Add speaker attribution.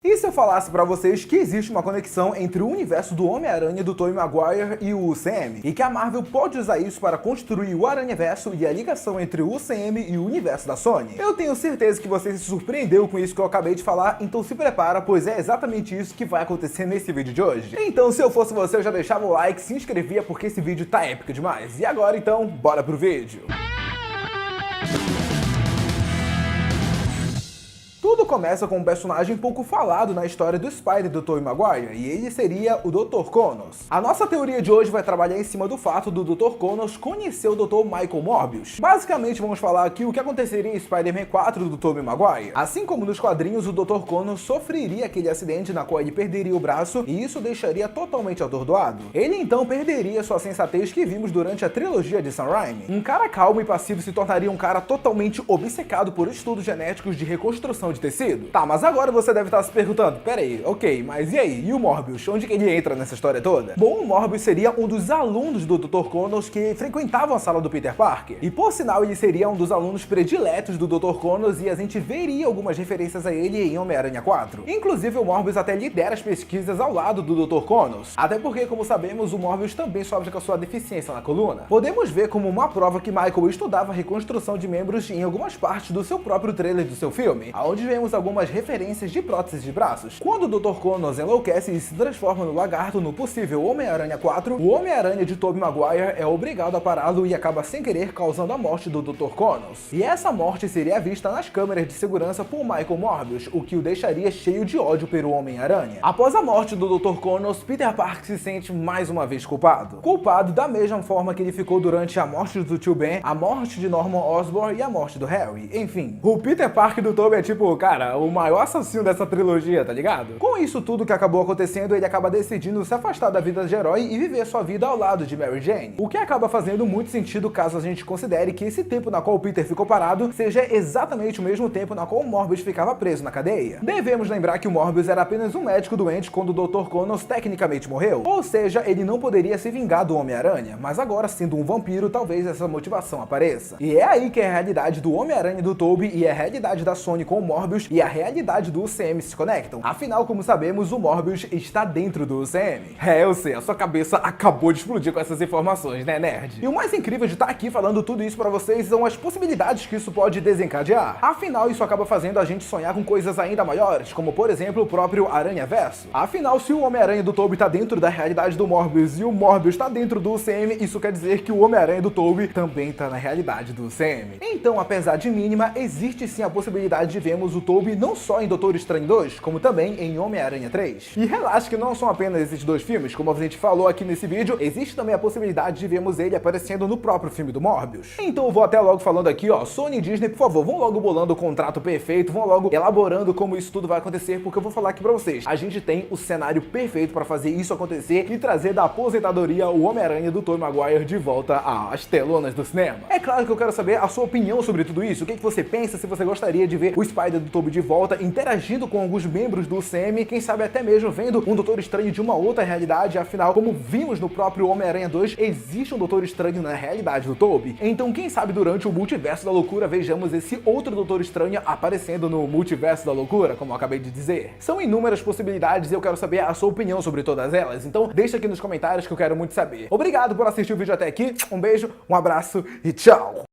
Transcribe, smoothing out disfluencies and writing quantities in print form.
Speaker 1: E se eu falasse pra vocês que existe uma conexão entre o universo do Homem-Aranha do Tobey Maguire e o UCM, e que a Marvel pode usar isso para construir o Aranhaverso e a ligação entre o UCM e o universo da Sony? Eu tenho certeza que você se surpreendeu com isso que eu acabei de falar, então se prepara, pois é exatamente isso que vai acontecer nesse vídeo de hoje. Então, se eu fosse você, eu já deixava o like, se inscrevia, porque esse vídeo tá épico demais. E agora então, bora pro vídeo! Tudo começa com um personagem pouco falado na história do Spider do Tobey Maguire, e ele seria o Dr. Connors. A nossa teoria de hoje vai trabalhar em cima do fato do Dr. Connors conhecer o Dr. Michael Morbius. Basicamente, vamos falar aqui o que aconteceria em Spider-Man 4 do Tobey Maguire. Assim como nos quadrinhos, o Dr. Connors sofreria aquele acidente na qual ele perderia o braço, e isso deixaria totalmente atordoado. Ele então perderia sua sensatez que vimos durante a trilogia de Sam Raimi. Um cara calmo e passivo se tornaria um cara totalmente obcecado por estudos genéticos de reconstrução de tecido. Tá, mas agora você deve estar se perguntando, peraí, ok, mas e aí? E o Morbius? Onde que ele entra nessa história toda? Bom, o Morbius seria um dos alunos do Dr. Connors que frequentavam a sala do Peter Parker. E por sinal, ele seria um dos alunos prediletos do Dr. Connors e a gente veria algumas referências a ele em Homem-Aranha 4. Inclusive, o Morbius até lidera as pesquisas ao lado do Dr. Connors. Até porque, como sabemos, o Morbius também sofre com a sua deficiência na coluna. Podemos ver como uma prova que Michael estudava a reconstrução de membros em algumas partes do seu próprio trailer do seu filme, onde vemos algumas referências de próteses de braços. Quando o Dr. Connors enlouquece e se transforma no lagarto no possível Homem-Aranha 4, o Homem-Aranha de Tobey Maguire é obrigado a pará-lo e acaba sem querer causando a morte do Dr. Connors. E essa morte seria vista nas câmeras de segurança por Michael Morbius, o que o deixaria cheio de ódio pelo Homem-Aranha. Após a morte do Dr. Connors, Peter Parker se sente mais uma vez culpado. Culpado da mesma forma que ele ficou durante a morte do tio Ben, a morte de Norman Osborn e a morte do Harry. Enfim, o Peter Parker do Tobey é tipo, cara, o maior assassino dessa trilogia, tá ligado? Com isso tudo que acabou acontecendo, ele acaba decidindo se afastar da vida de herói e viver sua vida ao lado de Mary Jane. O que acaba fazendo muito sentido caso a gente considere que esse tempo na qual o Peter ficou parado seja exatamente o mesmo tempo na qual o Morbius ficava preso na cadeia. Devemos lembrar que o Morbius era apenas um médico doente quando o Dr. Connors tecnicamente morreu. Ou seja, ele não poderia se vingar do Homem-Aranha, mas agora sendo um vampiro, talvez essa motivação apareça. E é aí que é a realidade do Homem-Aranha do Tobey e a realidade da Sony com o Morbius e a realidade do UCM se conectam. Afinal, como sabemos, o Morbius está dentro do UCM. É, eu sei, a sua cabeça acabou de explodir com essas informações, né, nerd? E o mais incrível de estar aqui falando tudo isso pra vocês são as possibilidades que isso pode desencadear. Afinal, isso acaba fazendo a gente sonhar com coisas ainda maiores, como por exemplo o próprio Aranhaverso. Afinal, se o Homem-Aranha do Tobey tá dentro da realidade do Morbius e o Morbius tá dentro do UCM, isso quer dizer que o Homem-Aranha do Tobey também tá na realidade do UCM. Então, apesar de mínima, existe sim a possibilidade de vermos o Tobey não só em Doutor Estranho 2, como também em Homem-Aranha 3. E relaxa que não são apenas esses dois filmes, como a gente falou aqui nesse vídeo, existe também a possibilidade de vermos ele aparecendo no próprio filme do Morbius. Então eu vou até logo falando aqui, ó, Sony e Disney, por favor, vão logo bolando o contrato perfeito, vão logo elaborando como isso tudo vai acontecer, porque eu vou falar aqui pra vocês, a gente tem o cenário perfeito pra fazer isso acontecer e trazer da aposentadoria o Homem-Aranha do Tobey Maguire de volta às telonas do cinema. É claro que eu quero saber a sua opinião sobre tudo isso, o que você pensa, se você gostaria de ver o Spider do Tobey de volta, interagindo com alguns membros do UCM, quem sabe até mesmo vendo um Doutor Estranho de uma outra realidade, afinal, como vimos no próprio Homem-Aranha 2, existe um Doutor Estranho na realidade do Tobey. Então, quem sabe durante o Multiverso da Loucura vejamos esse outro Doutor Estranho aparecendo no Multiverso da Loucura, como eu acabei de dizer. São inúmeras possibilidades e eu quero saber a sua opinião sobre todas elas, então deixa aqui nos comentários que eu quero muito saber. Obrigado por assistir o vídeo até aqui, um beijo, um abraço e tchau!